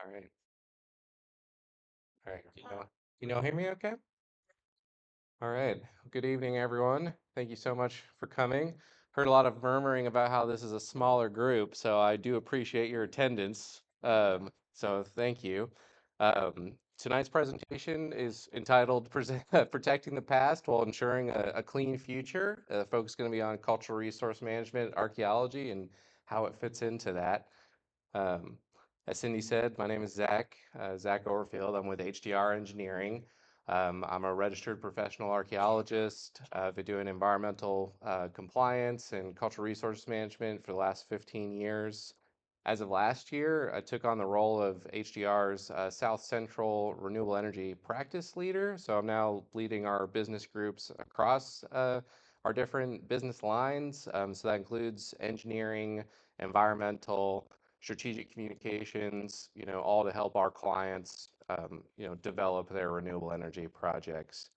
All right. All right. Hear me okay? All right. Good evening, everyone. Thank you so much for coming. Heard a lot of murmuring about how this is a smaller group, so I do appreciate your attendance. So thank you. Tonight's presentation is entitled Protecting the Past While Ensuring a Clean Future. The focus is going to be on cultural resource management, archaeology, and how it fits into that. Um, as Cindy said, my name is Zach Overfield. I'm with HDR Engineering. I'm a registered professional archaeologist. I've been doing environmental compliance and cultural resource management for the last 15 years. As of last year, I took on the role of HDR's South Central Renewable Energy Practice Leader. So I'm now leading our business groups across our different business lines. So that includes engineering, environmental, strategic communications, all to help our clients, develop their renewable energy projects.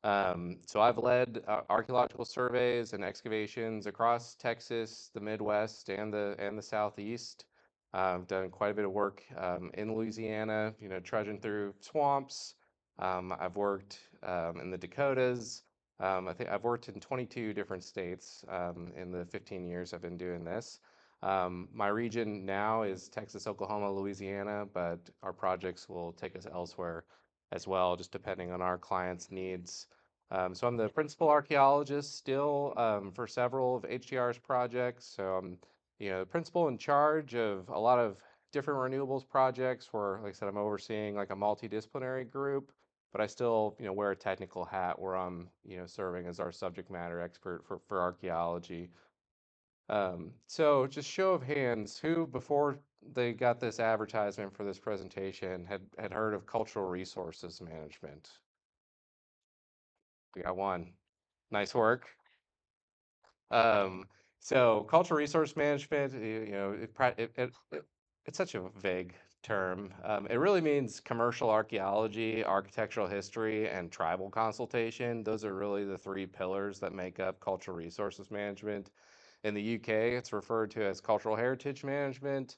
So I've led archaeological surveys and excavations across Texas, the Midwest, and the Southeast. I've done quite a bit of work in Louisiana, trudging through swamps. I've worked in the Dakotas. I think I've worked in 22 different states in the 15 years I've been doing this. My region now is Texas, Oklahoma, Louisiana, but our projects will take us elsewhere as well, just depending on our clients' needs. So I'm the principal archaeologist still for several of HDR's projects. So I'm, the principal in charge of a lot of different renewables projects where, like I said, I'm overseeing like a multidisciplinary group, but I still, wear a technical hat where I'm, serving as our subject matter expert for archaeology. So just show of hands, who before they got this advertisement for this presentation had heard of cultural resources management? We got one. Nice work. Um, so cultural resource management, it's such a vague term. It really means commercial archaeology, architectural history, and tribal consultation. Those are really the three pillars that make up cultural resources management. In the UK, it's referred to as cultural heritage management.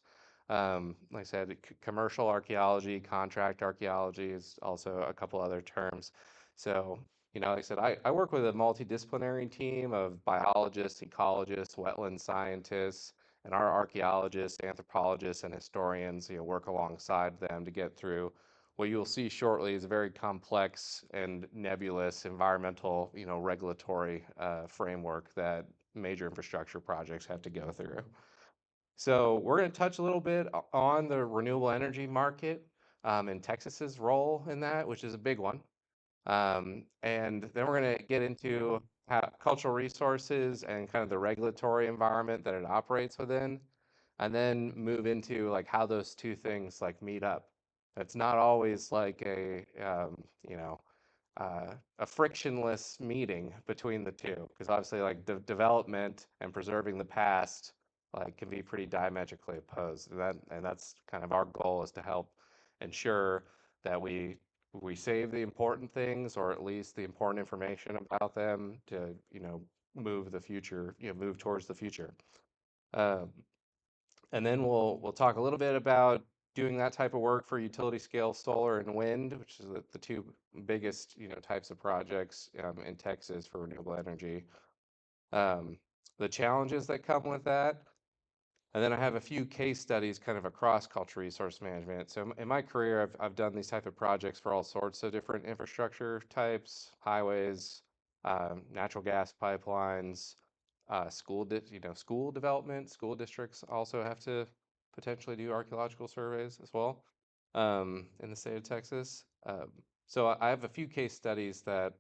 Like I said, commercial archaeology, contract archaeology is also a couple other terms. So like I said, I work with a multidisciplinary team of biologists, ecologists, wetland scientists, and our archaeologists, anthropologists, and historians, work alongside them to get through what you'll see shortly is a very complex and nebulous environmental, regulatory framework that major infrastructure projects have to go through. So we're going to touch a little bit on the renewable energy market and Texas's role in that, which is a big one. And then we're going to get into cultural resources and kind of the regulatory environment that it operates within, and then move into like how those two things like meet up. It's not always like a frictionless meeting between the two, because obviously like development and preserving the past like can be pretty diametrically opposed. And that's kind of our goal, is to help ensure that we save the important things, or at least the important information about them, to move the future, move towards the future. Um, and then we'll talk a little bit about doing that type of work for utility scale solar and wind, which is the two biggest types of projects in Texas for renewable energy. Um, the challenges that come with that. And then I have a few case studies kind of across cultural resource management. So in my career, I've done these type of projects for all sorts of different infrastructure types, highways, natural gas pipelines, school development. School districts also have to potentially do archaeological surveys as well in the state of Texas. So I have a few case studies that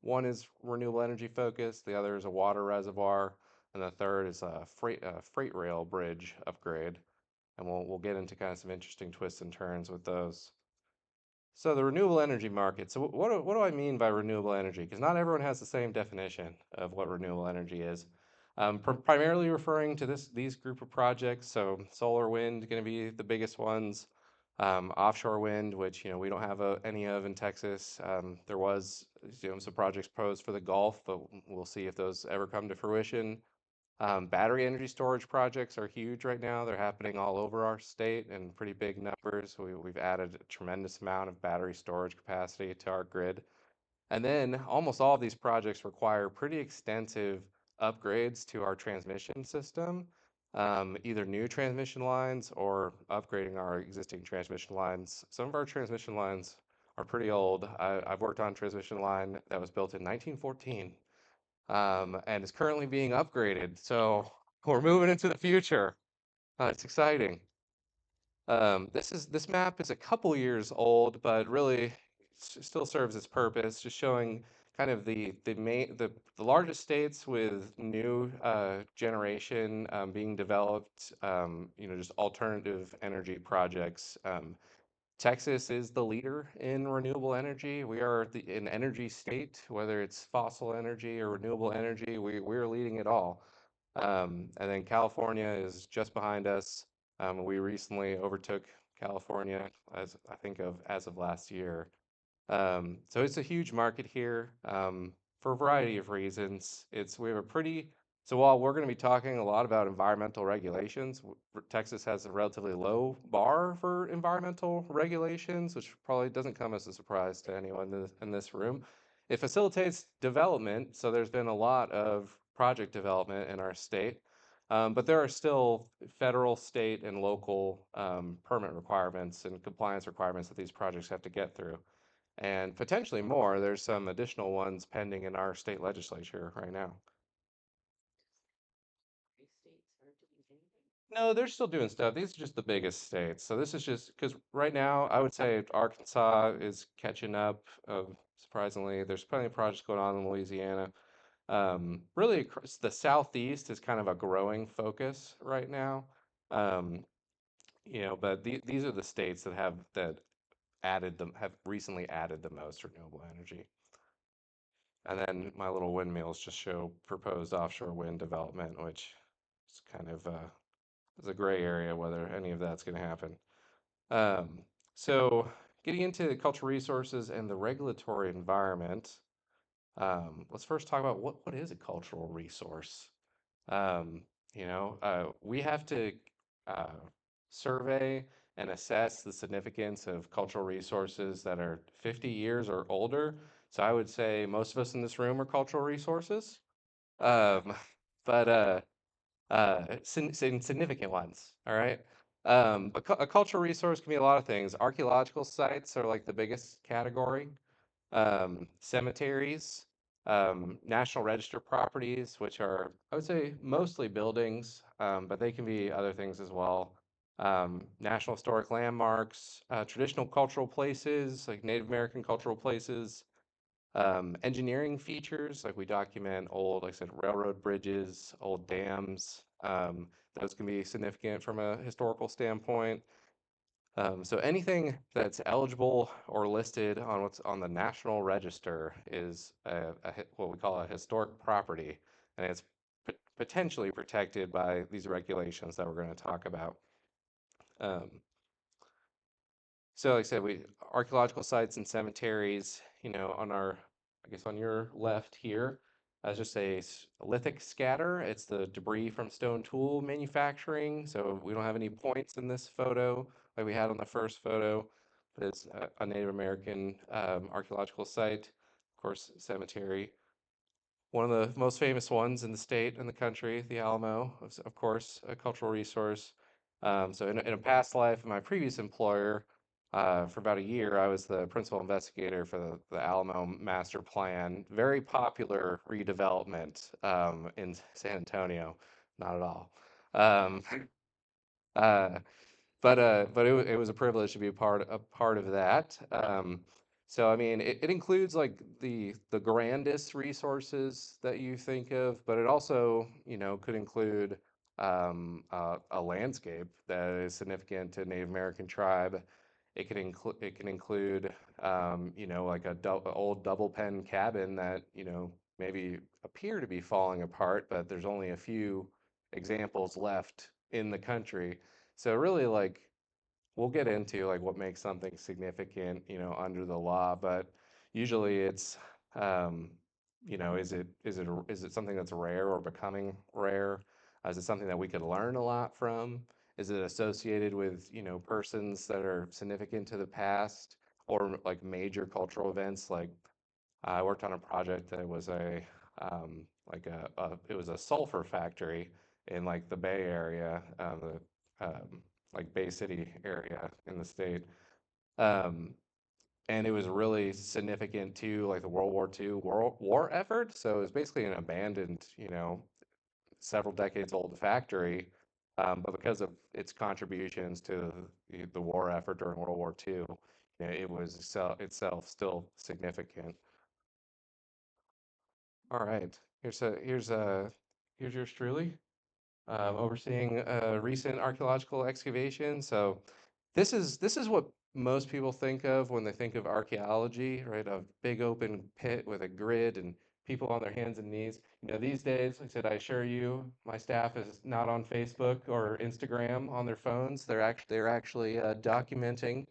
one is renewable energy focused, the other is a water reservoir, and the third is a freight rail bridge upgrade. And we'll get into kind of some interesting twists and turns with those. So the renewable energy market. So what do I mean by renewable energy? Because not everyone has the same definition of what renewable energy is. Primarily referring to these group of projects. So solar, wind, going to be the biggest ones. Offshore wind, which we don't have any of in Texas. There was some projects proposed for the Gulf, but we'll see if those ever come to fruition. Battery energy storage projects are huge right now. They're happening all over our state in pretty big numbers. We've added a tremendous amount of battery storage capacity to our grid. And then almost all of these projects require pretty extensive upgrades to our transmission system, either new transmission lines or upgrading our existing transmission lines. Some of our transmission lines are pretty old. I've worked on a transmission line that was built in 1914, and is currently being upgraded. So we're moving into the future. It's exciting. This map is a couple years old, but really still serves its purpose, just showing kind of the largest states with new generation being developed. Just alternative energy projects. Texas is the leader in renewable energy. We are an energy state, whether it's fossil energy or renewable energy. We're leading it all. And then California is just behind us. We recently overtook California as of last year. So it's a huge market here for a variety of reasons. We have a pretty so while we're going to be talking a lot about environmental regulations, Texas has a relatively low bar for environmental regulations, which probably doesn't come as a surprise to anyone in this room. It facilitates development, so there's been a lot of project development in our state. But there are still federal, state, and local permit requirements and compliance requirements that these projects have to get through. And potentially more. There's some additional ones pending in our state legislature right now. No, they're still doing stuff. These are just the biggest states. So this is just because right now I would say Arkansas is catching up. Surprisingly, there's plenty of projects going on in Louisiana. Really, across the Southeast is kind of a growing focus right now. Um, but these are the states that have recently added the most renewable energy. And then my little windmills just show proposed offshore wind development, which is kind of is a gray area whether any of that's going to happen. Um, so getting into the cultural resources and the regulatory environment, let's first talk about what is a cultural resource. Um, we have to uh, survey and assess the significance of cultural resources that are 50 years or older. So I would say most of us in this room are cultural resources, um, but significant ones. All right. A cultural resource can be a lot of things. Archaeological sites are like the biggest category. Cemeteries, National Register properties, which are, I would say, mostly buildings, but they can be other things as well. National Historic Landmarks, traditional cultural places, like Native American cultural places, engineering features, like we document old, like I said, railroad bridges, old dams. Those can be significant from a historical standpoint. So anything that's eligible or listed on what's on the National Register is what we call a historic property, and it's potentially protected by these regulations that we're going to talk about. Um, so like I said, we archaeological sites and cemeteries, I guess on your left here, as just a lithic scatter. It's the debris from stone tool manufacturing. So we don't have any points in this photo like we had on the first photo, but it's a Native American archaeological site, of course, cemetery. One of the most famous ones in the state and the country, the Alamo, of course, a cultural resource. So in a past life, in my previous employer, for about a year, I was the principal investigator for the Alamo Master Plan. Very popular redevelopment in San Antonio. Not at all. Um, uh, but it was a privilege to be a part of that. So I mean, it includes like the grandest resources that you think of, but it also, could include a landscape that is significant to Native American tribe. It can include like a old double pen cabin that, maybe appear to be falling apart, but there's only a few examples left in the country. So really, like, we'll get into like what makes something significant, under the law, but usually it's um, is it something that's rare or becoming rare? Is it something that we could learn a lot from? Is it associated with, persons that are significant to the past or like major cultural events? Like I worked on a project that was it was a sulfur factory in like the Bay Area, like Bay City area in the state. Um, and it was really significant to like the World War II war effort. So it was basically an abandoned, several decades old factory. But because of its contributions to the war effort during World War II, it was itself still significant. All right, here's yours truly, overseeing a recent archaeological excavation. So this is what most people think of when they think of archaeology, right? A big open pit with a grid and people on their hands and knees. These days, like I said, I assure you, my staff is not on Facebook or Instagram on their phones. They're actually documenting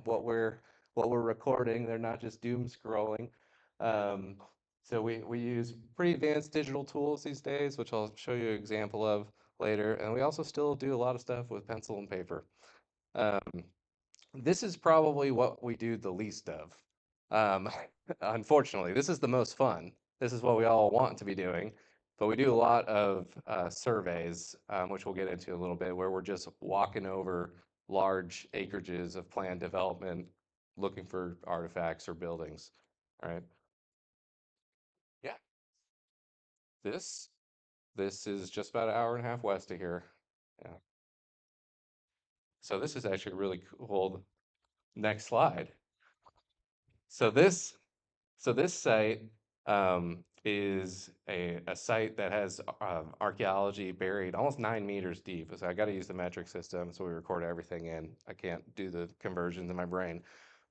what we're recording. They're not just doom scrolling. Um, so we use pretty advanced digital tools these days, which I'll show you an example of later. And we also still do a lot of stuff with pencil and paper. Um, this is probably what we do the least of. Um, Unfortunately, this is the most fun. This is what we all want to be doing. But we do a lot of surveys, which we'll get into a little bit, where we're just walking over large acreages of planned development, looking for artifacts or buildings. All right. Yeah. This this is just about an hour and a half west of here. Yeah. So this is actually really cool. Next slide. So this So this site is a site that has archaeology buried almost 9 meters deep. So I got to use the metric system, so we record everything in. I can't do the conversions in my brain,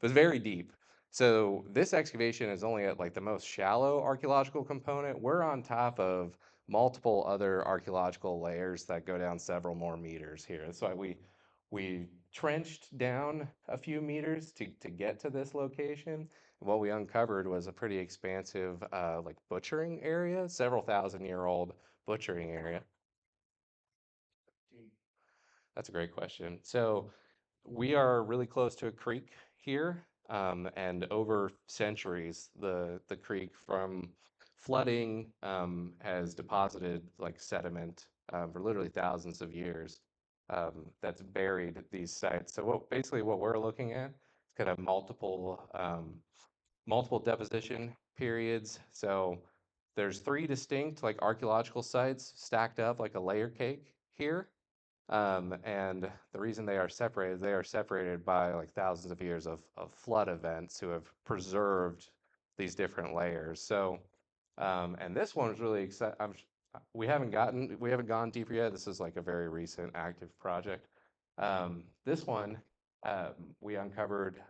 but it's very deep. So this excavation is only at like the most shallow archaeological component. We're on top of multiple other archaeological layers that go down several more meters here. That's why we trenched down a few meters to get to this location. What we uncovered was a pretty expansive, like butchering area, several thousand-year-old butchering area. That's a great question. So we are really close to a creek here, and over centuries, the creek from flooding has deposited like sediment for literally thousands of years that's buried these sites. So what we're looking at is kind of multiple deposition periods. So there's three distinct like archaeological sites stacked up like a layer cake here. And the reason they are separated by like thousands of years of flood events who have preserved these different layers. So, and this one is really exciting. We haven't gone deeper yet. This is like a very recent active project. This one, we uncovered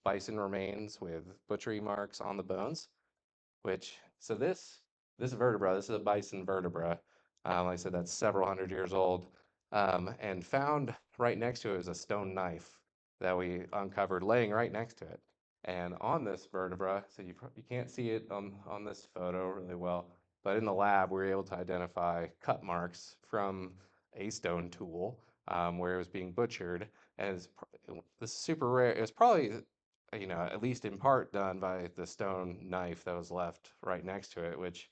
bison remains with butchery marks on the bones. This vertebra, this is a bison vertebra. Like I said, that's several hundred years old. And found right next to it was a stone knife that we uncovered laying right next to it. And on this vertebra, so you can't see it on this photo really well, but in the lab, we were able to identify cut marks from a stone tool where it was being butchered. And this is super rare. It was probably, at least in part done by the stone knife that was left right next to it, which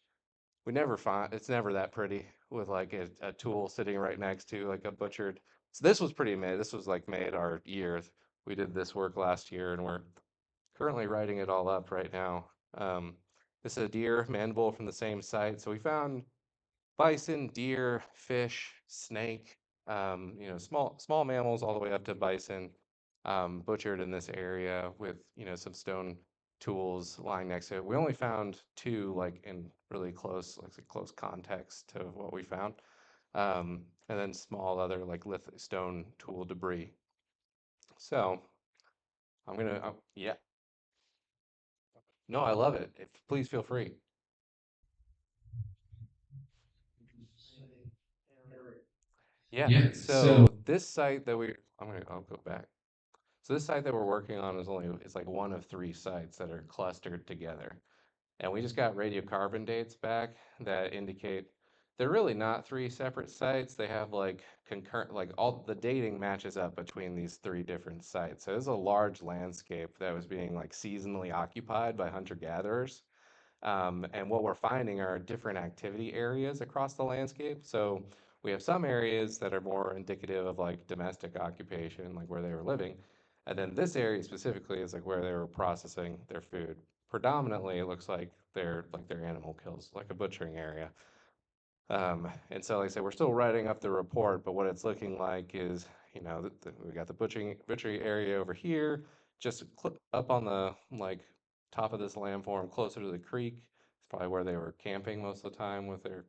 we never find. It's never that pretty with like a tool sitting right next to like a butchered. So this was pretty made. This was like made our year. We did this work last year and we're currently writing it all up right now. Um, this is a deer mandible from the same site. So we found bison, deer, fish, snake, small mammals all the way up to bison, butchered in this area with, some stone tools lying next to it. We only found two like in really close, like close context to what we found. And then small other like stone tool debris. So yeah, no, I love it. Please feel free. Yeah. So this site that I'll go back. So this site that we're working on is like one of three sites that are clustered together. And we just got radiocarbon dates back that indicate they're really not three separate sites. They have like concurrent, like all the dating matches up between these three different sites. So it's a large landscape that was being like seasonally occupied by hunter-gatherers. And what we're finding are different activity areas across the landscape. So we have some areas that are more indicative of like domestic occupation, like where they were living. And then this area specifically is like where they were processing their food. Predominantly, it looks like their animal kills, like a butchering area. And so, like I said, we're still writing up the report, but what it's looking like is, we got the butchery area over here, just up on the like top of this landform, closer to the creek. It's probably where they were camping most of the time with their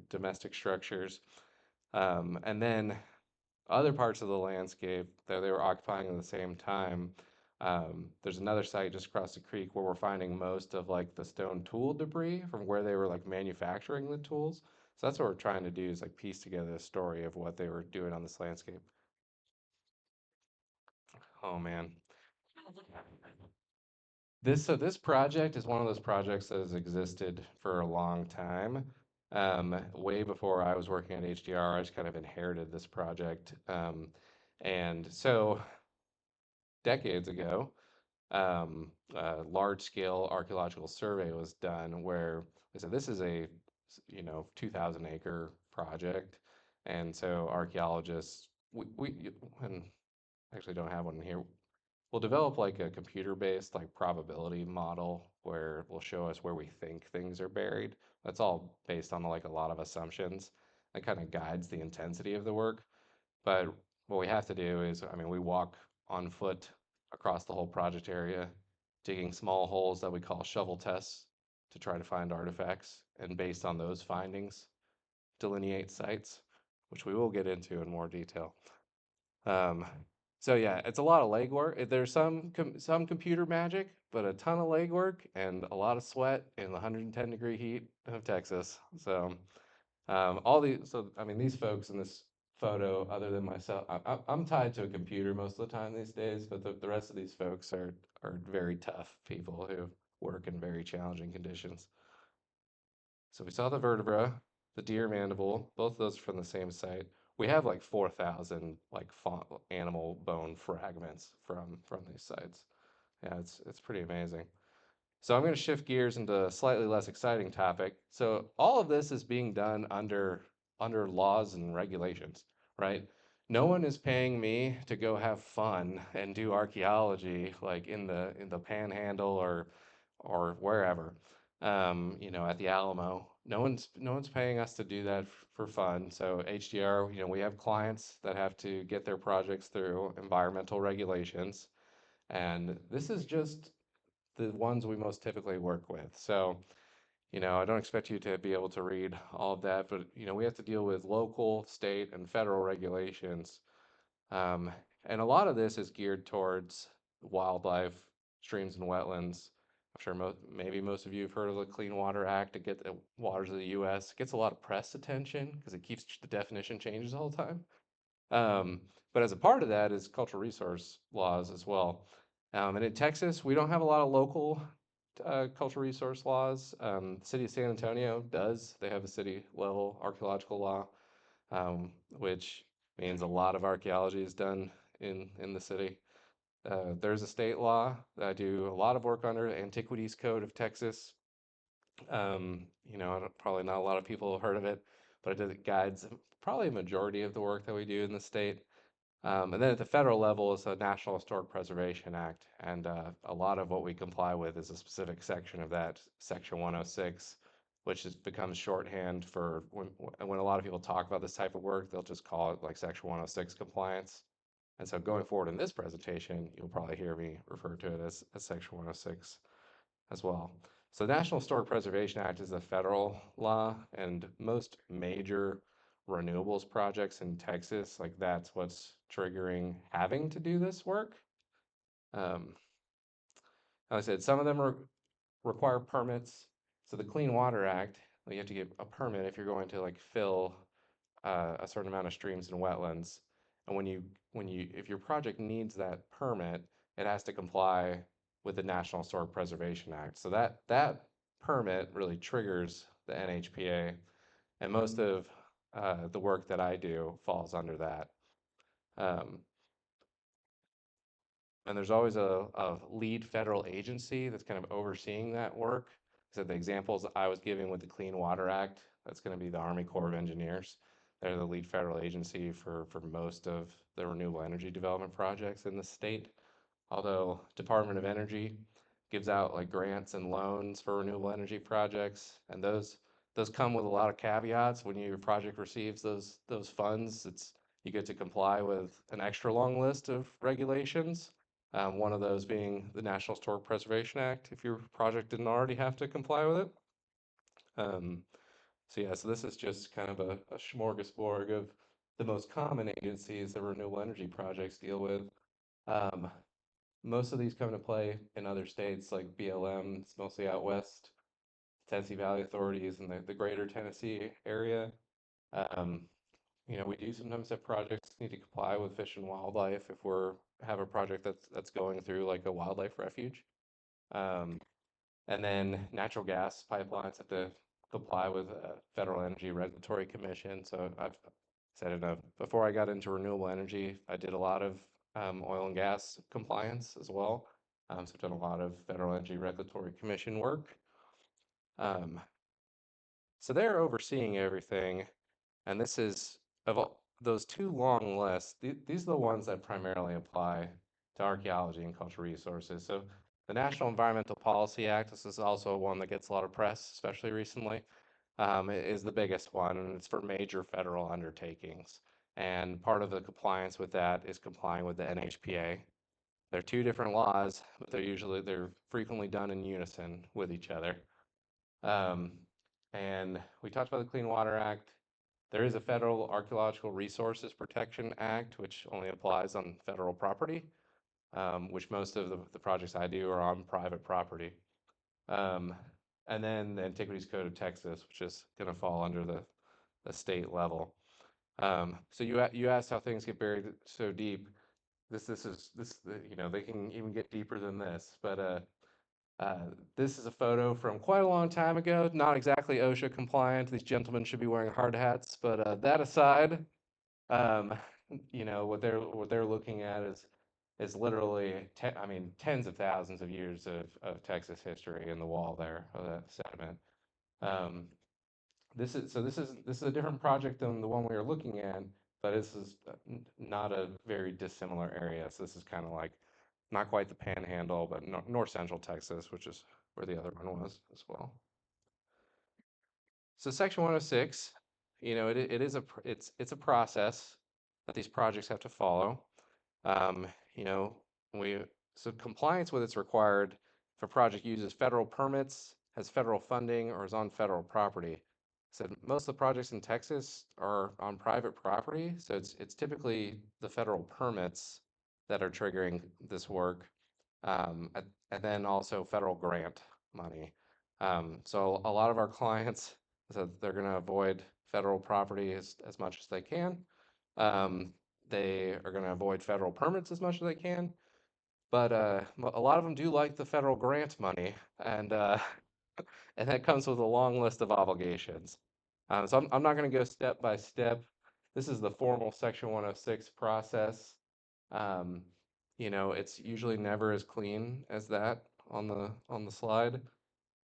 domestic structures. And then other parts of the landscape that they were occupying at the same time. There's another site just across the creek where we're finding most of like the stone tool debris from where they were like manufacturing the tools. So that's what we're trying to do is like piece together a story of what they were doing on this landscape. Oh man. This project is one of those projects that has existed for a long time. Way before I was working at HDR, I just kind of inherited this project. And so decades ago, a large-scale archaeological survey was done where they said this is a 2,000-acre project, and so archaeologists we and actually don't have one here. We'll develop like a computer-based like probability model where it will show us where we think things are buried. That's all based on like a lot of assumptions. That kind of guides the intensity of the work. But what we have to do is, I mean, we walk on foot across the whole project area, digging small holes that we call shovel tests to try to find artifacts. And based on those findings, delineate sites, which we will get into in more detail. Um, so yeah, it's a lot of legwork. There's some computer magic, but a ton of legwork and a lot of sweat in the 110-degree heat of Texas. So I mean, these folks in this photo, other than myself, I'm tied to a computer most of the time these days, but the rest of these folks are very tough people who work in very challenging conditions. So we saw the vertebra, the deer mandible, both of those from the same site. We have like 4,000 like animal bone fragments from these sites. Yeah, it's pretty amazing. So I'm going to shift gears into a slightly less exciting topic. So all of this is being done under laws and regulations, right? No one is paying me to go have fun and do archaeology like in the Panhandle or wherever, at the Alamo. No one's paying us to do that for fun. So HDR, we have clients that have to get their projects through environmental regulations, and this is just the ones we most typically work with. So, I don't expect you to be able to read all of that, but we have to deal with local, state, and federal regulations. Um, and a lot of this is geared towards wildlife, streams, and wetlands. I'm sure maybe most of you have heard of the Clean Water Act to get the waters of the U.S. It gets a lot of press attention because it keeps the definition changes all the time. Um, but as a part of that is cultural resource laws as well. And in Texas, we don't have a lot of local cultural resource laws. The city of San Antonio does. They have a city level archaeological law, which means a lot of archaeology is done in the city. There's a state law that I do a lot of work under, the Antiquities Code of Texas. Probably not a lot of people have heard of it, but it guides probably a majority of the work that we do in the state. And then at the federal level is the National Historic Preservation Act, and a lot of what we comply with is a specific section of that, Section 106, which becomes shorthand for when a lot of people talk about this type of work, they'll just call it like Section 106 compliance. And so going forward in this presentation, you'll probably hear me refer to it as Section 106 as well. So the National Historic Preservation Act is a federal law, and most major renewables projects in Texas, like that's what's triggering having to do this work. Um, like I said, some of them require permits. So the Clean Water Act, you have to get a permit if you're going to like fill a certain amount of streams and wetlands. And if your project needs that permit, it has to comply with the National Historic Preservation Act. So that permit really triggers the NHPA, and most of the work that I do falls under that. Um, and there's always a lead federal agency that's kind of overseeing that work. So the examples I was giving with the Clean Water Act, that's going to be the Army Corps of Engineers. They're the lead federal agency for most of the renewable energy development projects in the state. Although Department of Energy gives out like grants and loans for renewable energy projects, and those come with a lot of caveats. When your project receives those funds, it's you get to comply with an extra long list of regulations. One of those being the National Historic Preservation Act, if your project didn't already have to comply with it. Um, so yeah, so this is just kind of a smorgasbord of the most common agencies that renewable energy projects deal with. Um, Most of these come to play in other states like BLM, it's mostly out west, Tennessee Valley Authorities and the greater Tennessee area. Um, we do sometimes have projects need to comply with Fish and Wildlife if we're have a project that's going through like a wildlife refuge. Um, and then natural gas pipelines have to comply with Federal Energy Regulatory Commission. So I've said enough. Before I got into renewable energy, I did a lot of oil and gas compliance as well. So I've done a lot of Federal Energy Regulatory Commission work. Um, so they're overseeing everything. And this is, of all those two long lists, these are the ones that primarily apply to archaeology and cultural resources. So the National Environmental Policy Act, this is also one that gets a lot of press, especially recently, is the biggest one, and it's for major federal undertakings. And part of the compliance with that is complying with the NHPA. They're two different laws, but they're frequently done in unison with each other. Um, and we talked about the Clean Water Act. There is a Federal Archaeological Resources Protection Act, which only applies on federal property, which most of the projects I do are on private property. Um, and then the Antiquities Code of Texas, which is going to fall under the state level. So you asked how things get buried so deep. They can even get deeper than this, but uh, this is a photo from quite a long time ago, not exactly OSHA compliant. These gentlemen should be wearing hard hats, but that aside, um, what they're looking at is literally, tens of thousands of years of Texas history in the wall there of that sediment. Um, this is a different project than the one we were looking at, but this is not a very dissimilar area. So this is kind of like not quite the Panhandle, but north central Texas, which is where the other one was as well. So Section 106, it's a process that these projects have to follow. Um, you know, we so compliance with it's required if a project uses federal permits, has federal funding, or is on federal property. So most of the projects in Texas are on private property, so it's typically the federal permits that are triggering this work, and then also federal grant money. So a lot of our clients, so they're going to avoid federal property as much as they can. Um, they are going to avoid federal permits as much as they can, but a lot of them do like the federal grant money, and and that comes with a long list of obligations. So I'm not going to go step by step. This is the formal Section 106 process. Um, it's usually never as clean as that on the slide.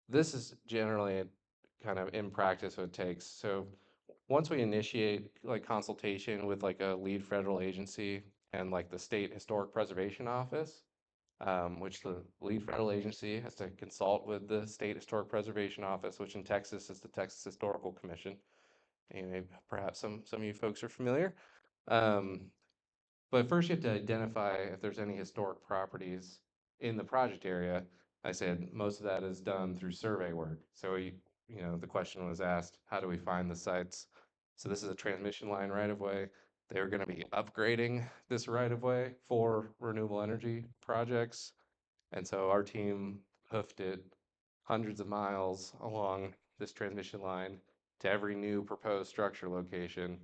This is generally kind of in practice what it takes. So once we initiate like consultation with like a lead federal agency and like the State Historic Preservation Office, which the lead federal agency has to consult with the State Historic Preservation Office, which in Texas is the Texas Historical Commission. And maybe perhaps some of you folks are familiar. Um, but first you have to identify if there's any historic properties in the project area. I said most of that is done through survey work. So the question was asked, how do we find the sites? So this is a transmission line right of way. They're going to be upgrading this right of way for renewable energy projects. And so our team hoofed it hundreds of miles along this transmission line to every new proposed structure location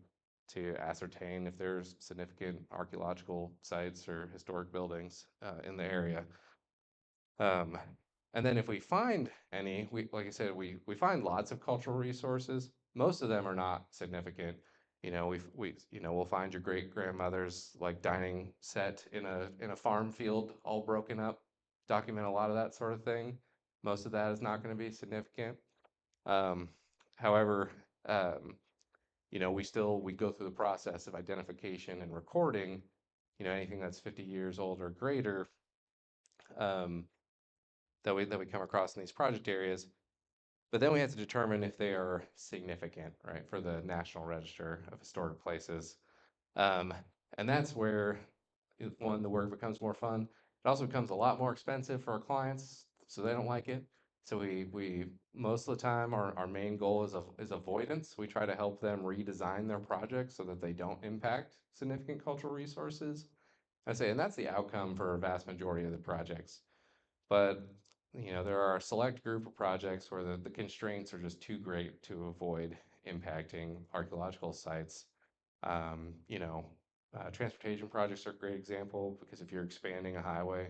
to ascertain if there's significant archaeological sites or historic buildings in the area. Um, and then if we find any, like I said, we find lots of cultural resources. Most of them are not significant. We'll find your great grandmother's like dining set in a farm field, all broken up. Document a lot of that sort of thing. Most of that is not going to be significant. Um, however, um, we go through the process of identification and recording. Anything that's 50 years old or greater, um, that we come across in these project areas. But then we have to determine if they are significant, right, for the National Register of Historic Places. Um, and that's where, one, the work becomes more fun. It also becomes a lot more expensive for our clients, so they don't like it. So we most of the time our main goal is avoidance. We try to help them redesign their projects so that they don't impact significant cultural resources. I say, and that's the outcome for a vast majority of the projects. But there are a select group of projects where the constraints are just too great to avoid impacting archaeological sites. Transportation projects are a great example because if you're expanding a highway,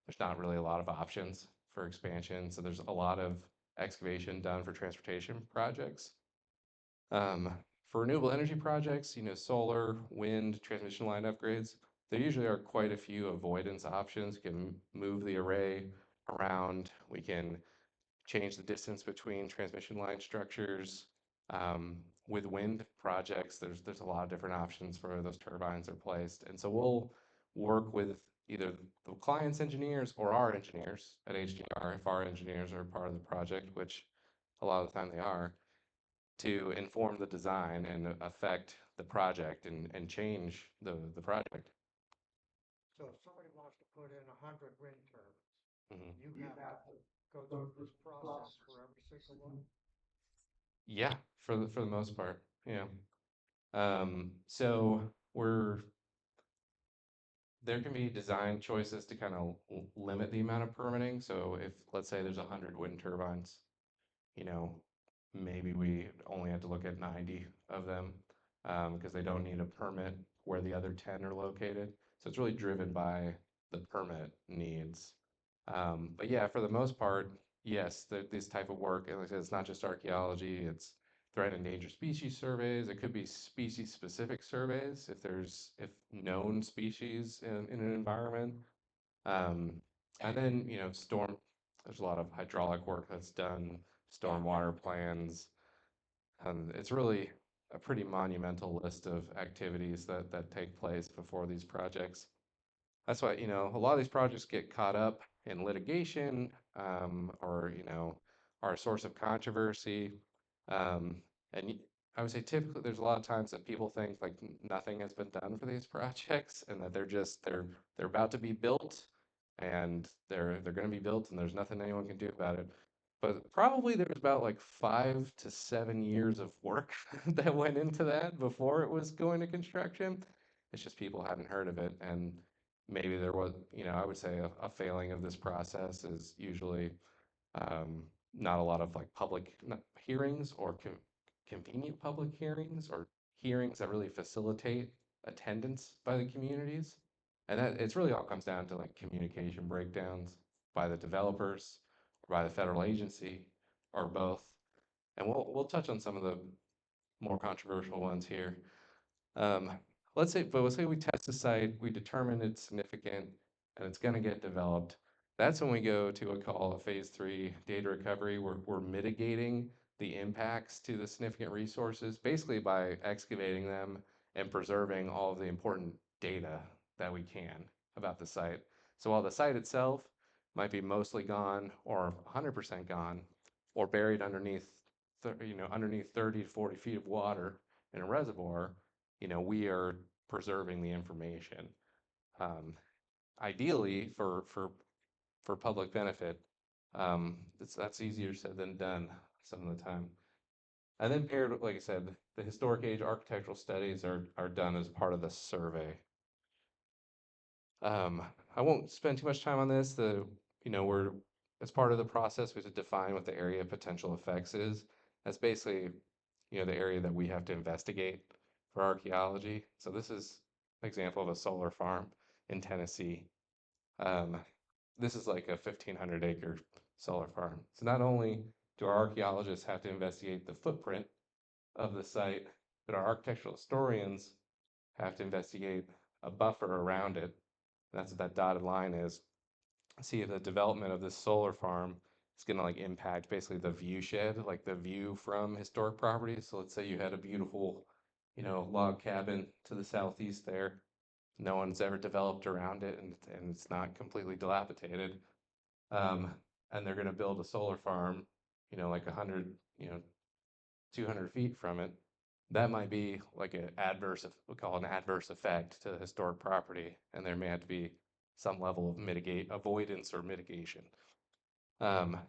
there's not really a lot of options for expansion. So there's a lot of excavation done for transportation projects. Um, for renewable energy projects, solar, wind, transmission line upgrades, there usually are quite a few avoidance options. We can move the array around. We can change the distance between transmission line structures. With wind projects, there's a lot of different options for where those turbines are placed. And so we'll work with either the client's engineers or our engineers at HDR, if our engineers are part of the project, which a lot of the time they are, to inform the design and affect the project and change the project. So if somebody wants to put in 100 wind turbines, Mhm. you have to go through this process for every single one? Yeah, for the most part. Yeah. So there can be design choices to kind of limit the amount of permitting. So if, let's say, there's 100 wind turbines, you know, maybe we only have to look at 90 of them because they don't need a permit where the other 10 are located. So it's really driven by the permit needs. But yeah, for the most part, yes, this type of work, and like I said, it's not just archaeology, it's threat and endangered species surveys. It could be species specific surveys if known species in an environment. Um, and then, there's a lot of hydraulic work that's done, stormwater plans. It's really a pretty monumental list of activities that take place before these projects. That's why, a lot of these projects get caught up in litigation, or, are a source of controversy. Um, and I would say typically there's a lot of times that people think like nothing has been done for these projects and that they're about to be built and they're going to be built and there's nothing anyone can do about it. But probably there's about like 5 to 7 years of work that went into that before it was going to construction. It's just people hadn't heard of it. And maybe there was, I would say a failing of this process is usually um, not a lot of like hearings or convenient public hearings or hearings that really facilitate attendance by the communities. And that it's really all comes down to like communication breakdowns by the developers or by the federal agency or both. And we'll touch on some of the more controversial ones here. Um, let's say we test the site, we determine it's significant and it's going to get developed. That's when we go to what we call a phase 3 data recovery. We're mitigating the impacts to the significant resources basically by excavating them and preserving all of the important data that we can about the site. So while the site itself might be mostly gone or 100% gone or buried underneath 30 to 40 feet of water in a reservoir, we are preserving the information. Um, Ideally, for public benefit, that's easier said than done some of the time. And then paired, like I said, the historic age architectural studies are done as part of the survey. Um, I won't spend too much time on this. We're as part of the process, we have to define what the area of potential effects is. That's basically, the area that we have to investigate for archaeology. So this is an example of a solar farm in Tennessee. Um, this is like a 1,500 acre solar farm. So not only do our archaeologists have to investigate the footprint of the site, but our architectural historians have to investigate a buffer around it. That's what that dotted line is. See if the development of this solar farm is going to like impact basically the view shed, like the view from historic properties. So let's say you had a beautiful, log cabin to the southeast there. No one's ever developed around it, and it's not completely dilapidated. Um, and they're going to build a solar farm, like 100, 200 feet from it. That might be like an adverse, we call it an adverse effect to the historic property, and there may have to be some level of mitigate avoidance or mitigation. Um,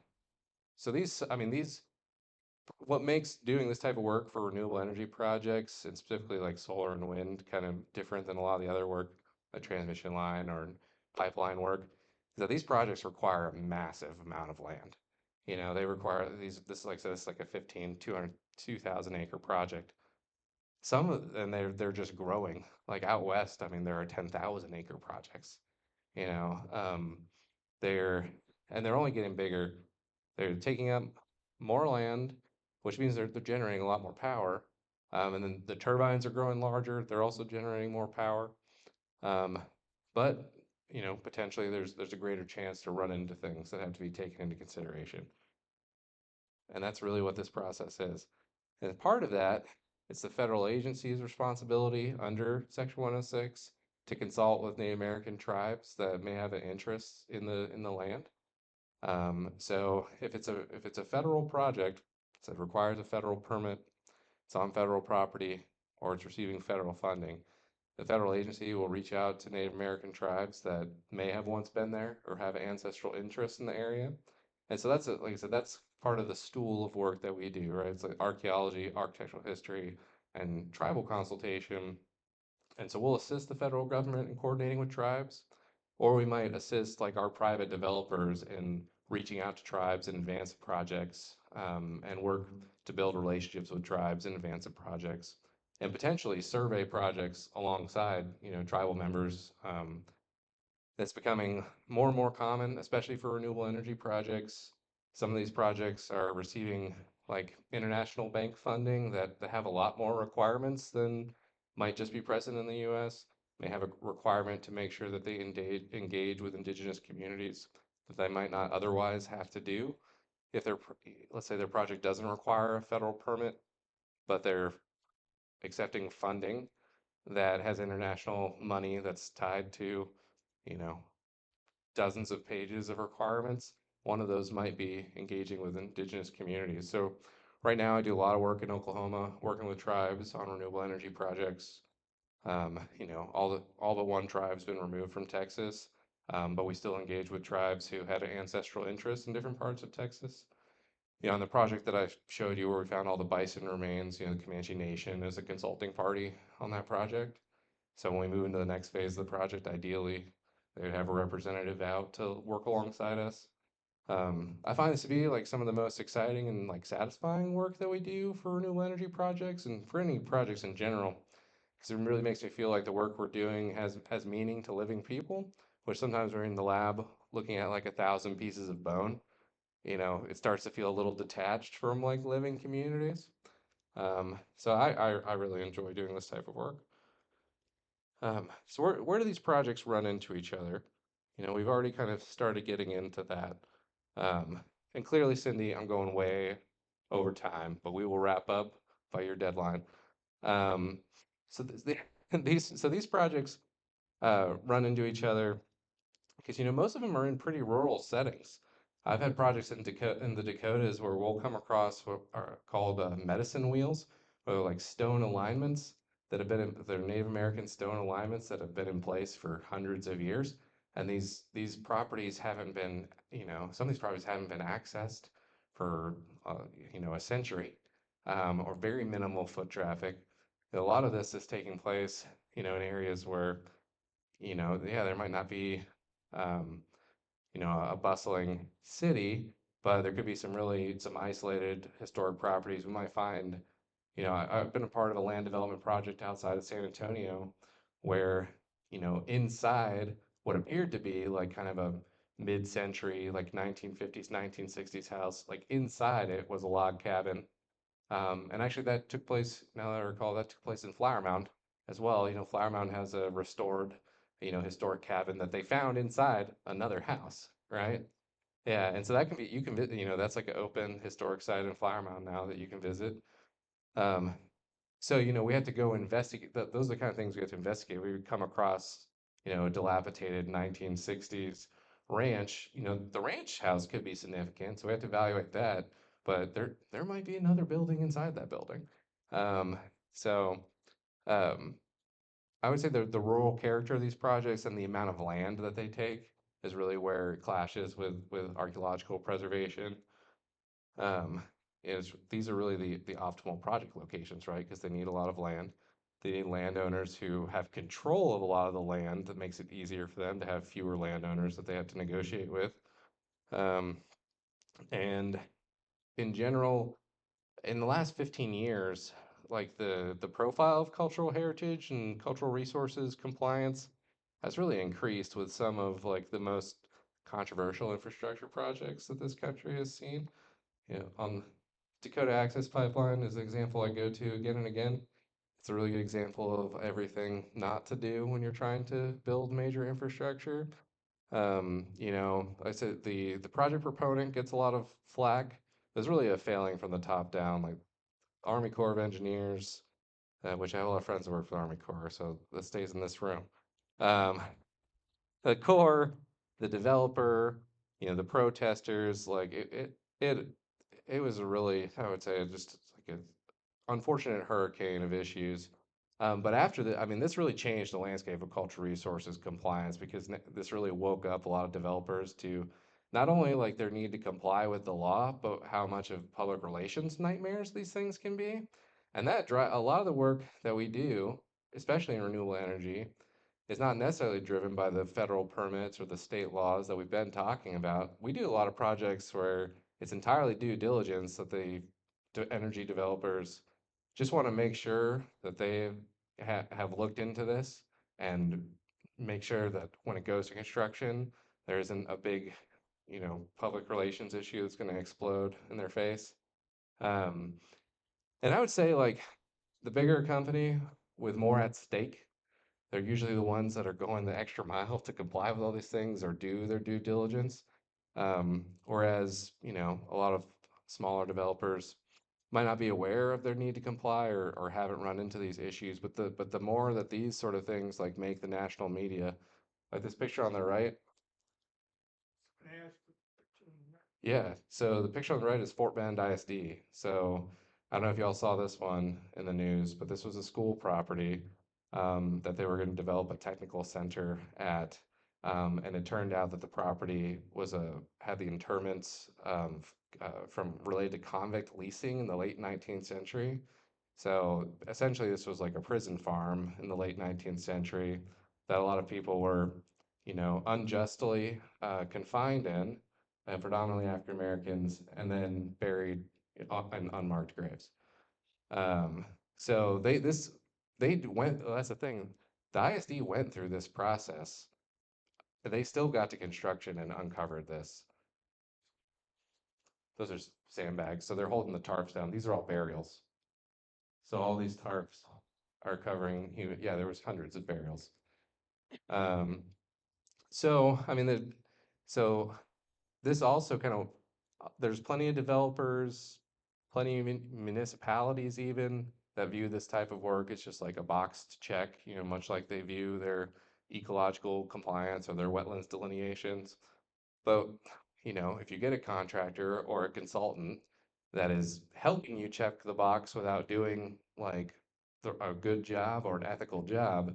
so what makes doing this type of work for renewable energy projects, and specifically like solar and wind, kind of different than a lot of the other work, a transmission line or pipeline work, is that these projects require a massive amount of land. They require this is like, so this is like a 2,000 acre project. And they're just growing. Like out west, I mean, there are 10,000 acre projects, you know, um, they're, and they're only getting bigger. They're taking up more land, which means they're generating a lot more power. And then the turbines are growing larger. They're also generating more power. Um, but, potentially there's a greater chance to run into things that have to be taken into consideration. And that's really what this process is. And as part of that, it's the federal agency's responsibility under Section 106 to consult with Native American tribes that may have an interest in the land. So if it's a federal project, so it requires a federal permit, it's on federal property, or it's receiving federal funding, the federal agency will reach out to Native American tribes that may have once been there or have ancestral interest in the area. And so like I said, that's part of the stool of work that we do, right? It's like archaeology, architectural history, and tribal consultation. And so we'll assist the federal government in coordinating with tribes, or we might assist like our private developers in reaching out to tribes in advance of projects, and work to build relationships with tribes in advance of projects, and potentially survey projects alongside, tribal members. That's becoming more and more common, especially for renewable energy projects. Some of these projects are receiving like international bank funding that have a lot more requirements than might just be present in the US. May have a requirement to make sure that they engage with indigenous communities that they might not otherwise have to do. If let's say their project doesn't require a federal permit, but they're accepting funding that has international money that's tied to, you know, dozens of pages of requirements. One of those might be engaging with indigenous communities. So right now I do a lot of work in Oklahoma, working with tribes on renewable energy projects. All the one tribe's been removed from Texas, but we still engage with tribes who had an ancestral interest in different parts of Texas. On the project that I showed you where we found all the bison remains, the Comanche Nation is a consulting party on that project. So when we move into the next phase of the project, ideally, they would have a representative out to work alongside us. I find this to be like some of the most exciting and like satisfying work that we do for renewable energy projects and for any projects in general, because it really makes me feel like the work we're doing has meaning to living people, which sometimes we're in the lab looking at like 1,000 pieces of bone. It starts to feel a little detached from like living communities. So I really enjoy doing this type of work. So where do these projects run into each other? We've already kind of started getting into that. Um, and clearly, Cindy, I'm going way over time, but we will wrap up by your deadline. Um, so these projects run into each other because most of them are in pretty rural settings. I've had projects in the Dakotas where we'll come across what are called medicine wheels, or like stone alignments that have they're Native American stone alignments that have been in place for hundreds of years. And these properties haven't been, some of these properties haven't been accessed for a century, or very minimal foot traffic. A lot of this is taking place, in areas where yeah, there might not be, um, a bustling city, but there could be some isolated historic properties we might find. I've been a part of a land development project outside of San Antonio where, inside what appeared to be like kind of a mid-century, like 1950s, 1960s house. Like inside it was a log cabin. And actually, that took place, now that I recall, that took place in Flower Mound as well. Flower Mound has a restored, historic cabin that they found inside another house, right? Yeah, and so that can be, you can, that's like an open historic site in Flower Mound now that you can visit. Um, so, we had to go investigate. Those are the kind of things we had to investigate. We would come across, a dilapidated 1960s ranch. The ranch house could be significant, so we had to evaluate that. But there might be another building inside that building. Um, so, um, I would say the rural character of these projects and the amount of land that they take is really where it clashes with archaeological preservation. Um, these are really the optimal project locations, right? Because they need a lot of land. They need landowners who have control of a lot of the land that makes it easier for them to have fewer landowners that they have to negotiate with. Um, and in general, in the last 15 years, like the profile of cultural heritage and cultural resources compliance has really increased with some of like the most controversial infrastructure projects that this country has seen. On Dakota Access Pipeline is an example I go to again and again. It's a really good example of everything not to do when you're trying to build major infrastructure. Like I said the project proponent gets a lot of flack. There's really a failing from the top down, like Army Corps of Engineers, which I have a lot of friends that work for the Army Corps, so that stays in this room. Um, the core, the developer, the protesters, like it, it was a really, I would say, just like an unfortunate hurricane of issues. But after that, I mean, this really changed the landscape of cultural resources compliance because this really woke up a lot of developers to not only like their need to comply with the law, but how much of public relations nightmares these things can be. And that a lot of the work that we do, especially in renewable energy, is not necessarily driven by the federal permits or the state laws that we've been talking about. We do a lot of projects where it's entirely due diligence that the energy developers just want to make sure that they have looked into this and make sure that when it goes to construction, there isn't a big, public relations issue that's going to explode in their face. Um, and I would say, like, the bigger company with more at stake, they're usually the ones that are going the extra mile to comply with all these things or do their due diligence. Whereas, a lot of smaller developers might not be aware of their need to comply or haven't run into these issues. But the more that these sort of things like make the national media, like this picture on the right, Can I ask between yeah, so the picture on the right is Fort Bend ISD. So I don't know if y'all saw this one in the news, but this was a school property that they were going to develop a technical center at. And it turned out that the property had the interments from related to convict leasing in the late 19th century. So essentially, this was like a prison farm in the late 19th century that a lot of people were, unjustly confined in, and predominantly African Americans, and then buried in unmarked graves. Um, so they went. Well, that's the thing. The ISD went through this process. But they still got to construction and uncovered this. Those are sandbags. So they're holding the tarps down. These are all burials. So all these tarps are covering human. Yeah, there was hundreds of burials. Um, so I mean, so this also kind of there's plenty of developers, plenty of municipalities even that view this type of work. It's just like a box to check, much like they view their ecological compliance or their wetlands delineations. But, if you get a contractor or a consultant that is helping you check the box without doing like a good job or an ethical job,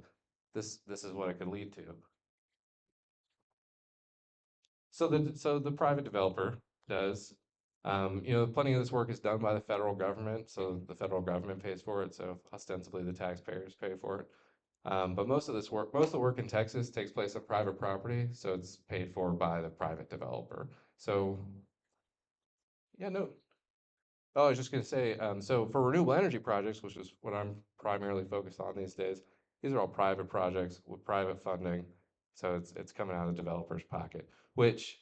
this is what it could lead to. So the private developer does. Plenty of this work is done by the federal government, so the federal government pays for it. So ostensibly, the taxpayers pay for it. But most of the work in Texas takes place on private property, so it's paid for by the private developer. So yeah, no. Oh, I was just gonna say, so for renewable energy projects, which is what I'm primarily focused on these days, these are all private projects with private funding. So it's coming out of the developer's pocket, which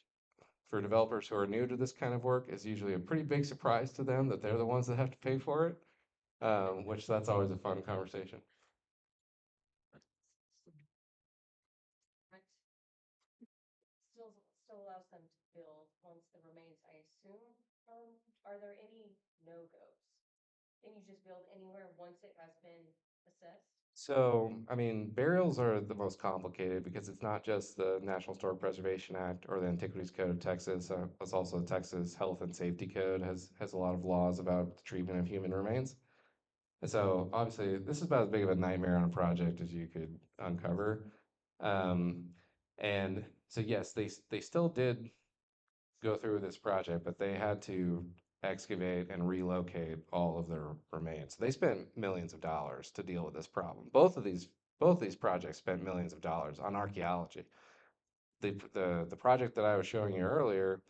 for developers who are new to this kind of work is usually a pretty big surprise to them that they're the ones that have to pay for it, which that's always a fun conversation. But still allows them to build once the remains, I assume. Are there any no-goes? Can you just build anywhere once it has been assessed? So, I mean, burials are the most complicated because it's not just the National Historic Preservation Act or the Antiquities Code of Texas. It's also the Texas Health and Safety Code has a lot of laws about the treatment of human remains. And so, obviously, this is about as big of a nightmare on a project as you could uncover. Um, and so, yes, they still did go through with this project, but they had to excavate and relocate all of their remains. They spent millions of dollars to deal with this problem. Both these projects spent millions of dollars on archaeology. The project that I was showing you earlier,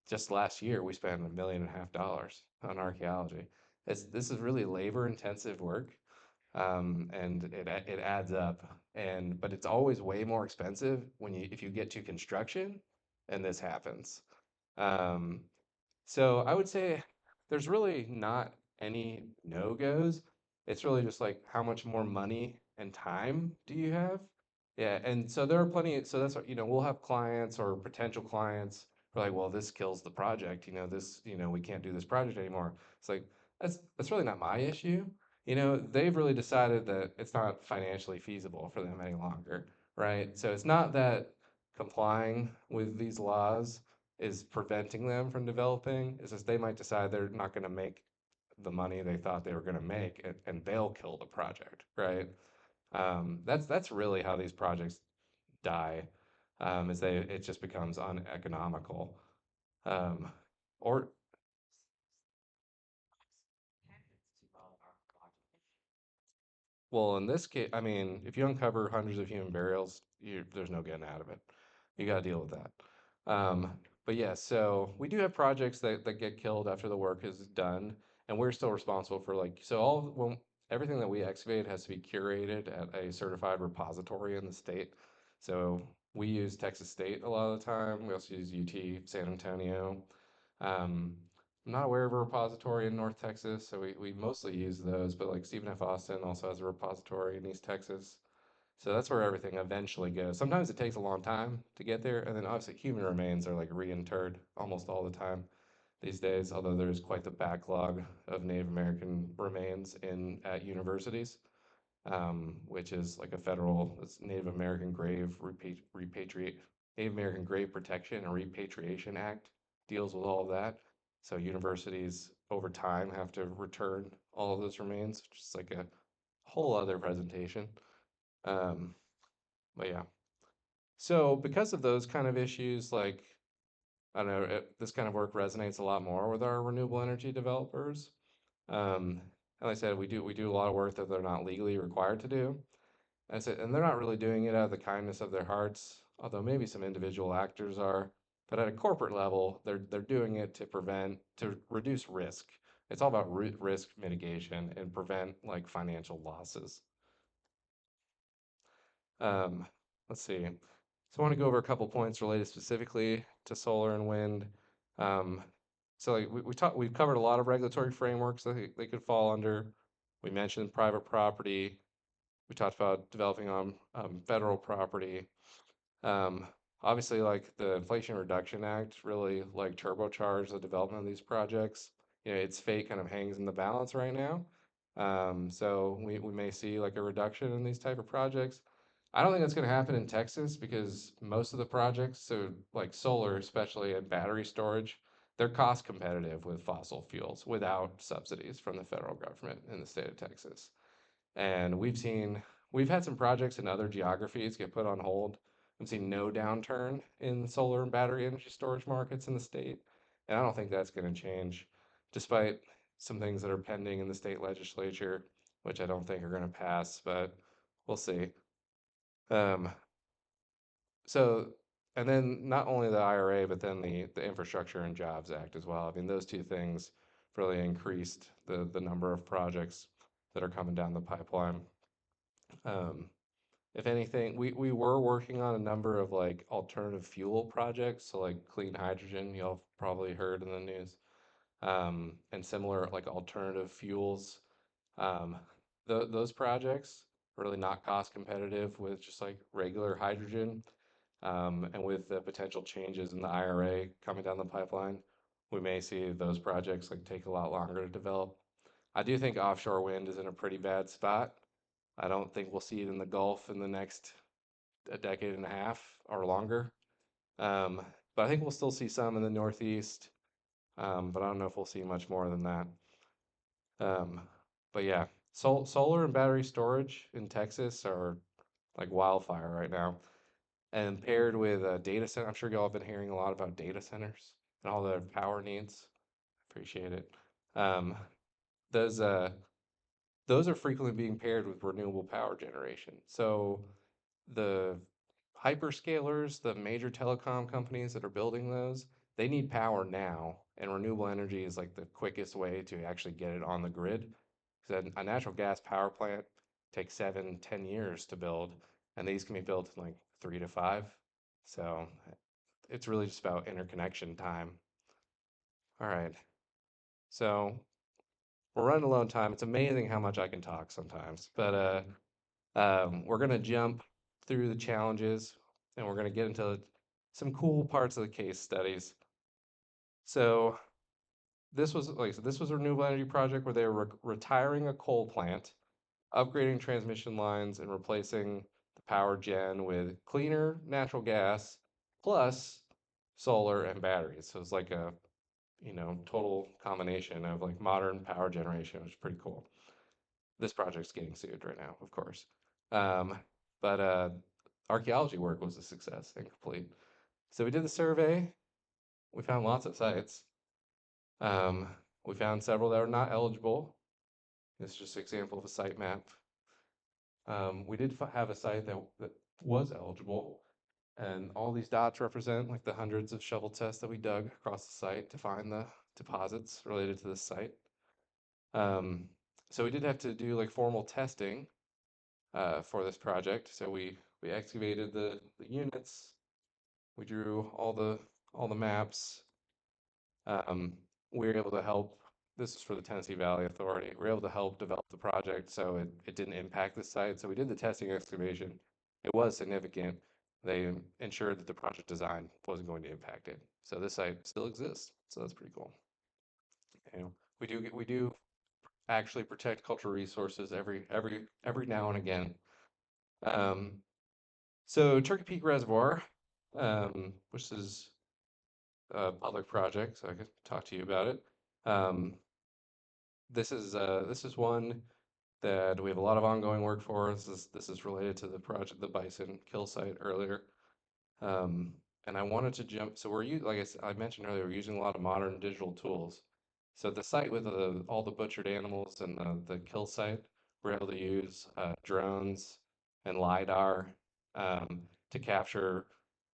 just last year, we spent $1.5 million on archaeology. This is really labor intensive work, and it adds up. But it's always way more expensive when you if you get to construction, and this happens. Um, so I would say there's really not any no-goes. It's really just like how much more money and time do you have? Yeah, and so there are plenty, so that's what, we'll have clients or potential clients who are like, well, this kills the project, we can't do this project anymore. It's like that's really not my issue. They've really decided that it's not financially feasible for them any longer, right? So it's not that complying with these laws is preventing them from developing. It's just they might decide they're not going to make the money they thought they were going to make, and they'll kill the project, right? That's really how these projects die, is it just becomes uneconomical. Um, or Well, in this case, I mean, if you uncover hundreds of human burials, there's no getting out of it. You got to deal with that. But yeah, so we do have projects that get killed after the work is done, and we're still responsible for everything that we excavate has to be curated at a certified repository in the state. So we use Texas State a lot of the time. We also use UT San Antonio. Um, I'm not aware of a repository in North Texas, so we mostly use those, but like Stephen F. Austin also has a repository in East Texas. So that's where everything eventually goes. Sometimes it takes a long time to get there, and then obviously human remains are like reinterred almost all the time these days, although there's quite the backlog of Native American remains in at universities, which is like a federal it's Native American Native American Grave Protection and Repatriation Act deals with all of that. So universities over time have to return all of those remains, which is like a whole other presentation. Um, but yeah, so because of those kind of issues, like I don't know, this kind of work resonates a lot more with our renewable energy developers. And like I said, we do a lot of work that they're not legally required to do. And they're not really doing it out of the kindness of their hearts, although maybe some individual actors are. But at a corporate level, they're doing it to reduce risk. It's all about risk mitigation and prevent like financial losses. Um, let's see. So I want to go over a couple points related specifically to solar and wind. Um, so like we've covered a lot of regulatory frameworks that they could fall under. We mentioned private property. We talked about developing on federal property. Um, Obviously, like the Inflation Reduction Act really like turbocharged the development of these projects. Its fate kind of hangs in the balance right now. So we may see like a reduction in these type of projects. I don't think that's going to happen in Texas because most of the projects, so like solar, especially and battery storage, they're cost competitive with fossil fuels without subsidies from the federal government in the state of Texas. And we've had some projects in other geographies get put on hold. We've seen no downturn in solar and battery energy storage markets in the state. And I don't think that's going to change, despite some things that are pending in the state legislature, which I don't think are going to pass, but we'll see. Um, so, and then not only the IRA, but then the Infrastructure and Jobs Act as well. I mean, those two things really increased the number of projects that are coming down the pipeline. Um, If anything, we were working on a number of like alternative fuel projects, so like clean hydrogen, y'all have probably heard in the news, and similar like alternative fuels. Um, those projects are really not cost competitive with just like regular hydrogen. And with the potential changes in the IRA coming down the pipeline, we may see those projects like take a lot longer to develop. I do think offshore wind is in a pretty bad spot. I don't think we'll see it in the Gulf in the next a decade and a half or longer. Um, but I think we'll still see some in the Northeast. But I don't know if we'll see much more than that. Um, but yeah, solar and battery storage in Texas are like wildfire right now. And paired with a data center, I'm sure y'all have been hearing a lot about data centers and all their power needs. Appreciate it. Um, those uh, those are frequently being paired with renewable power generation. So the hyperscalers, the major telecom companies that are building those, they need power now, and renewable energy is like the quickest way to actually get it on the grid. Because a natural gas power plant takes 7, 10 years to build, and these can be built in like 3 to 5. So it's really just about interconnection time. All right. So we're running low on time. It's amazing how much I can talk sometimes, but we're gonna jump through the challenges and we're gonna get into some cool parts of the case studies. So this was a renewable energy project where they were retiring a coal plant, upgrading transmission lines, and replacing the power gen with cleaner natural gas plus solar and batteries. So it's like a total combination of like modern power generation, which is pretty cool. This project's getting sued right now, of course. Um, but archaeology work was a success and complete. So we did the survey. We found lots of sites. Um, we found several that are not eligible. This is just an example of a site map. We did have a site that was eligible, and all these dots represent like the hundreds of shovel tests that we dug across the site to find the deposits related to this site. Um, so we did have to do like formal testing for this project. So we excavated the units, we drew all the maps. Um, we were able to help. This is for the Tennessee Valley Authority. We were able to help develop the project so it didn't impact the site. So we did the testing excavation. It was significant. They ensured that the project design wasn't going to impact it. So this site still exists. So that's pretty cool. You know, we do actually protect cultural resources every now and again. Um, so Turkey Peak Reservoir, which is a public project, so I could talk to you about it. Um, this is one that we have a lot of ongoing work for. This is related to the project, the bison kill site earlier. Um, and I wanted to jump. So we're using, like I mentioned earlier, we're using a lot of modern digital tools. So the site with all the butchered animals and the kill site, we're able to use drones and LiDAR to capture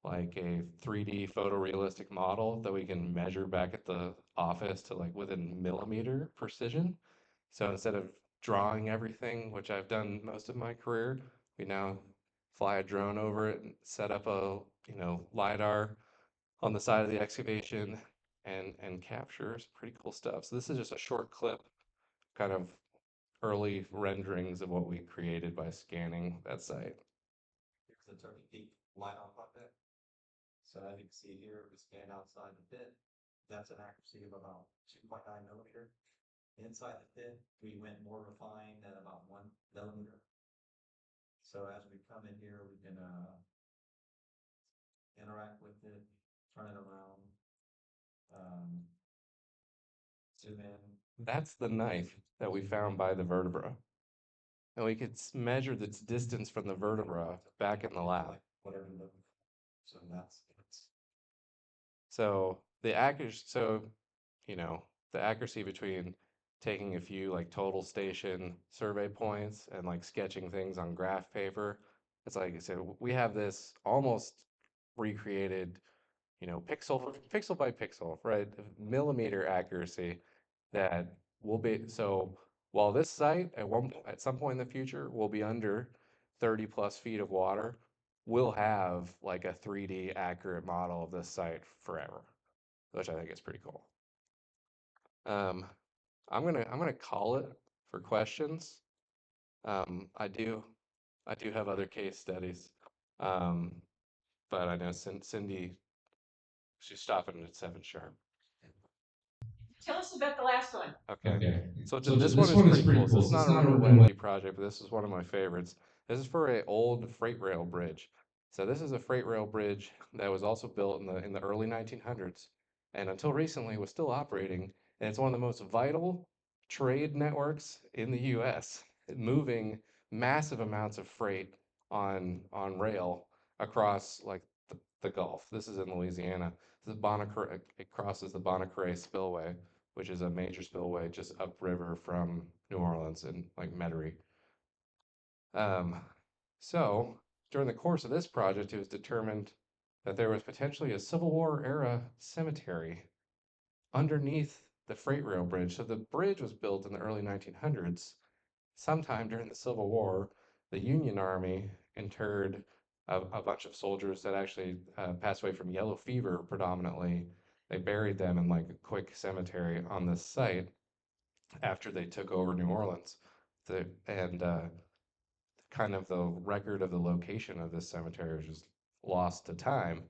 like a 3D photorealistic model that we can measure back at the office to like within millimeter precision. So instead of drawing everything, which I've done most of my career, we now fly a drone over it and set up a, LiDAR on the side of the excavation and capture some pretty cool stuff. So this is just a short clip, kind of early renderings of what we created by scanning that site. Here's the Turkey Peak light-off pit. So as you can see here, we scanned outside the pit. That's an accuracy of about 2.9 millimeter. Inside the pit, we went more refined at about 1 millimeter. So as we come in here, we can interact with it, turn it around, um, zoom in. That's the knife that we found by the vertebra. And we could measure its distance from the vertebra back in the lab. Whatever you're looking for. So that's it's so the accuracy, the accuracy between taking a few like total station survey points and like sketching things on graph paper. It's like I said, we have this almost recreated, pixel by pixel, right? Millimeter accuracy that will be so while this site at some point in the future will be under 30 plus feet of water, we'll have like a 3D accurate model of this site forever, which I think is pretty cool. Um, I'm gonna call it for questions. I do have other case studies, um, but I know Cindy, she's stopping at 7 sharp. Tell us about the last one. Okay. Okay. So So this one this is one is pretty pretty cool. So cool. this is So not it's a not a renewable renewable. energy project, but this is one of my favorites. This is for an old freight rail bridge. So this is a freight rail bridge that was also built in the early 1900s, and until recently was still operating. And it's one of the most vital trade networks in the U.S., moving massive amounts of freight on rail across like the Gulf. This is in Louisiana. It crosses the Bonacre Spillway, which is a major spillway just upriver from New Orleans and like Metairie. Um, so during the course of this project, it was determined that there was potentially a Civil War era cemetery underneath the freight rail bridge. So the bridge was built in the early 1900s. Sometime during the Civil War, the Union Army interred a bunch of soldiers that actually passed away from yellow fever predominantly. They buried them in like a quick cemetery on this site after they took over New Orleans. And kind of the record of the location of this cemetery was just lost to time.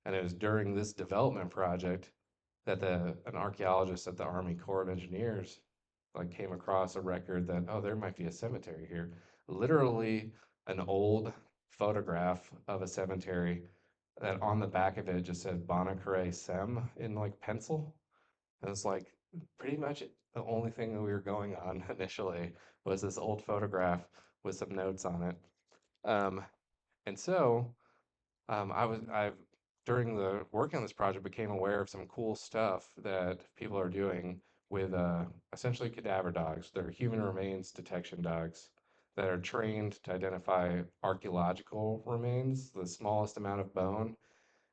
And it was during this development project that an archaeologist at the Army Corps of Engineers like came across a record that, oh, there might be a cemetery here. Literally an old photograph of a cemetery that on the back of it just said Bonacre Sem in like pencil. And it's like pretty much the only thing that we were going on initially was this old photograph with some notes on it. Um, and so I've during the working on this project became aware of some cool stuff that people are doing with essentially cadaver dogs. They're human remains detection dogs that are trained to identify archaeological remains, the smallest amount of bone.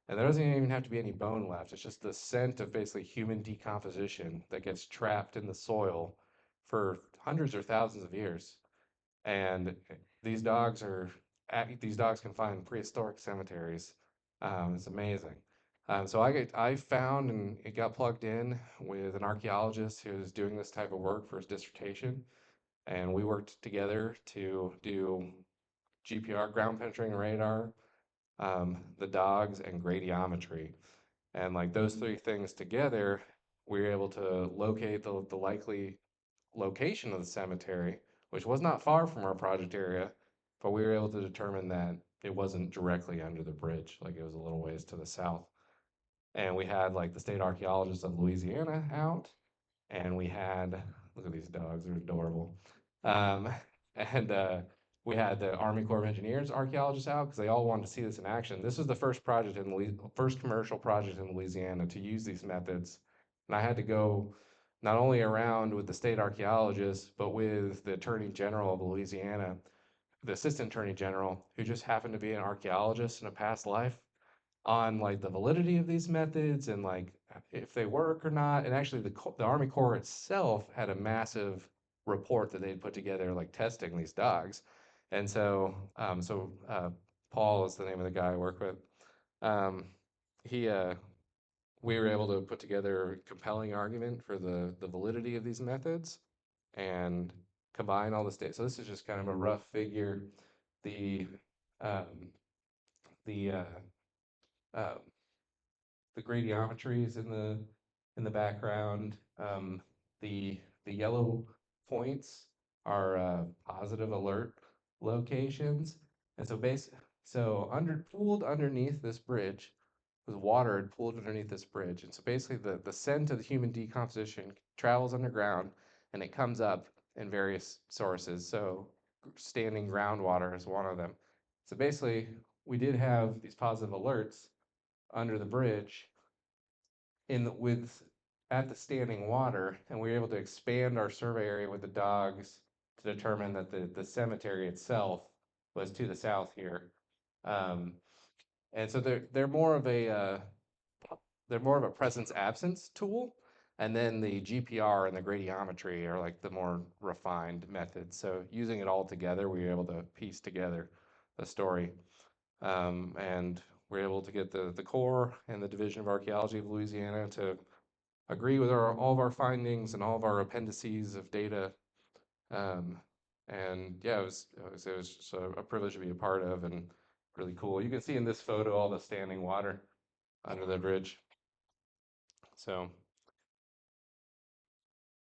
And there doesn't even have to be any bone left. It's just the scent of basically human decomposition that gets trapped in the soil for hundreds or thousands of years. And these dogs are these dogs can find prehistoric cemeteries. It's amazing. I found and it got plugged in with an archaeologist who was doing this type of work for his dissertation, and we worked together to do GPR, ground penetrating radar, the dogs, and gradiometry. And like those three things together, we were able to locate the likely location of the cemetery, which was not far from our project area, but we were able to determine that it wasn't directly under the bridge, like it was a little ways to the south. And we had like the state archaeologist of Louisiana out, and we had, look at these dogs, they're adorable. Um, and we had the Army Corps of Engineers archaeologists out because they all wanted to see this in action. This was the first project in first commercial project in Louisiana to use these methods, and I had to go not only around with the state archaeologists, but with the Attorney General of Louisiana, the Assistant Attorney General, who just happened to be an archaeologist in a past life on like the validity of these methods and like if they work or not. And actually, the Army Corps itself had a massive report that they had put together, like testing these dogs. And Paul is the name of the guy I work with. Um, he We were able to put together a compelling argument for the validity of these methods and combine all this data. So this is just kind of a rough figure. The um, the uh, um, the gradiometry is in the background. The yellow points are positive alert locations, and so pooled underneath this bridge was water had pooled underneath this bridge, and so basically the scent of the human decomposition travels underground, and it comes up in various sources. So standing groundwater is one of them. So basically, we did have these positive alerts under the bridge with at the standing water, and we were able to expand our survey area with the dogs to determine that the cemetery itself was to the south here. Um, and so they're more of a presence absence tool. And then the GPR and the gradiometry are like the more refined methods. So using it all together, we were able to piece together the story. And we're able to get the Corps and the Division of Archaeology of Louisiana to agree with all of our findings and all of our appendices of data. Um, and yeah, it was just a privilege to be a part of and really cool. You can see in this photo all the standing water under the bridge. So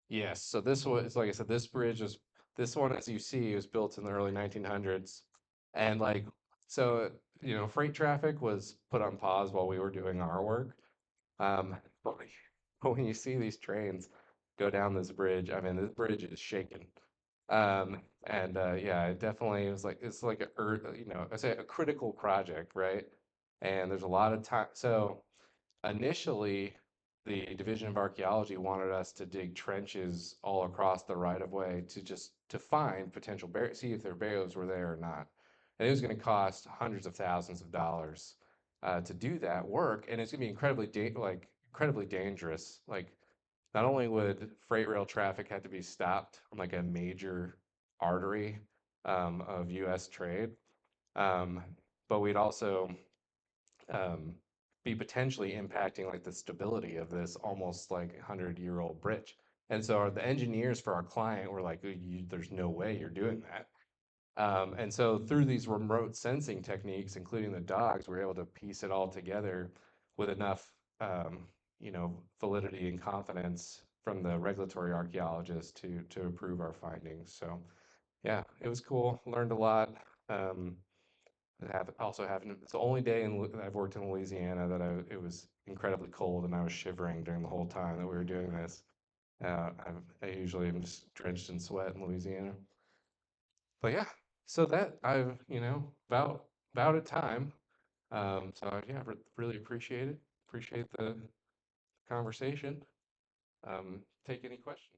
yes, so this was, like I said, this one, as you see, was built in the early 1900s. And like, so, freight traffic was put on pause while we were doing our work. Um, but, like, but when you see these trains go down this bridge, I mean, this bridge is shaking. And yeah, it definitely was like, it's like I say a critical project, right? And there's a lot of time. So initially, the Division of Archaeology wanted us to dig trenches all across the right of way to find potential see if their burials were there or not. And it was going to cost hundreds of thousands of dollars to do that work, and it's going to be incredibly dangerous. Like, not only would freight rail traffic have to be stopped on like a major artery of U.S. trade, um, but we'd also um, be potentially impacting like the stability of this almost like 100-year-old bridge. And so the engineers for our client were like, "There's no way you're doing that." And so through these remote sensing techniques, including the dogs, we're able to piece it all together with enough, validity and confidence from the regulatory archaeologists to approve our findings. So yeah, it was cool. Learned a lot. Um, it's the only day that I've worked in Louisiana that it was incredibly cold and I was shivering during the whole time that we were doing this. I usually am just drenched in sweat in Louisiana. But yeah, so that I've, about a time. So yeah, really appreciate it. Appreciate the conversation. Take any questions.